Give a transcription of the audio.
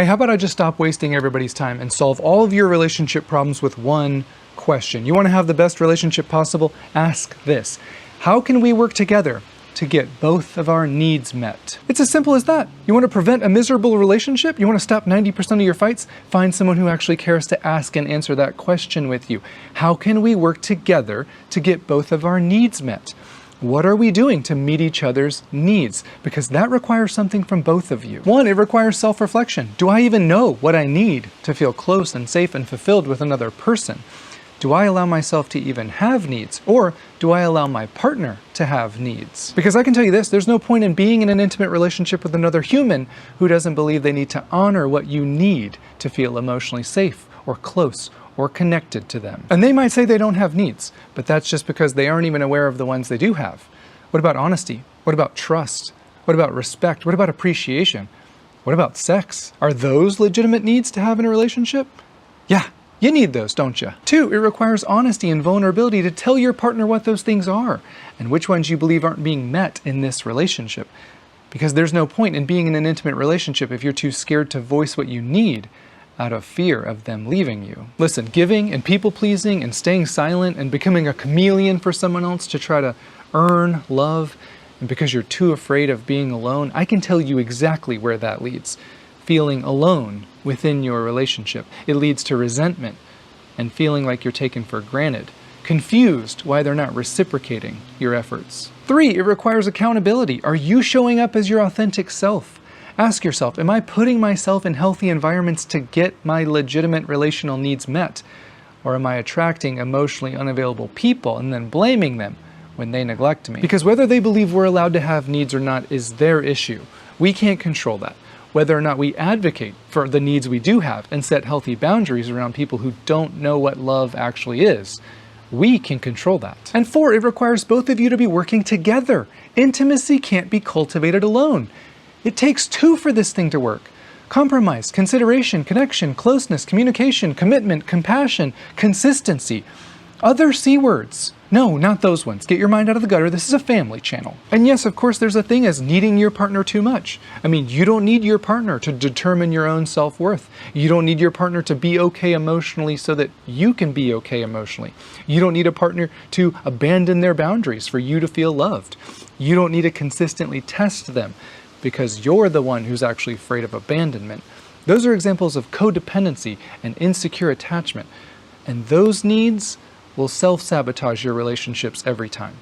Hey, how about I just stop wasting everybody's time and solve all of your relationship problems with one question? You want to have the best relationship possible? Ask this. How can we work together to get both of our needs met? It's as simple as that. You want to prevent a miserable relationship? You want to stop 90% of your fights? Find someone who actually cares to ask and answer that question with you. How can we work together to get both of our needs met? What are we doing to meet each other's needs? Because that requires something from both of you. One, it requires self-reflection. Do I even know what I need to feel close and safe and fulfilled with another person? Do I allow myself to even have needs? Or do I allow my partner to have needs? Because I can tell you this, there's no point in being in an intimate relationship with another human who doesn't believe they need to honor what you need to feel emotionally safe or close or connected to them. And they might say they don't have needs, but that's just because they aren't even aware of the ones they do have. What about honesty? What about trust? What about respect? What about appreciation? What about sex? Are those legitimate needs to have in a relationship? Yeah, you need those, don't you? Two, it requires honesty and vulnerability to tell your partner what those things are and which ones you believe aren't being met in this relationship. Because there's no point in being in an intimate relationship if you're too scared to voice what you need out of fear of them leaving you. Listen, giving and people-pleasing and staying silent and becoming a chameleon for someone else to try to earn love, and because you're too afraid of being alone, I can tell you exactly where that leads. Feeling alone within your relationship. It leads to resentment and feeling like you're taken for granted, confused why they're not reciprocating your efforts. Three, it requires accountability. Are you showing up as your authentic self? Ask yourself, am I putting myself in healthy environments to get my legitimate relational needs met? Or am I attracting emotionally unavailable people and then blaming them when they neglect me? Because whether they believe we're allowed to have needs or not is their issue. We can't control that. Whether or not we advocate for the needs we do have and set healthy boundaries around people who don't know what love actually is, we can control that. And four, it requires both of you to be working together. Intimacy can't be cultivated alone. It takes two for this thing to work. Compromise, consideration, connection, closeness, communication, commitment, compassion, consistency. Other C words. No, not those ones. Get your mind out of the gutter. This is a family channel. And yes, of course, there's a thing as needing your partner too much. I mean, you don't need your partner to determine your own self-worth. You don't need your partner to be okay emotionally so that you can be okay emotionally. You don't need a partner to abandon their boundaries for you to feel loved. You don't need to consistently test them because you're the one who's actually afraid of abandonment. Those are examples of codependency and insecure attachment. And those needs will self-sabotage your relationships every time.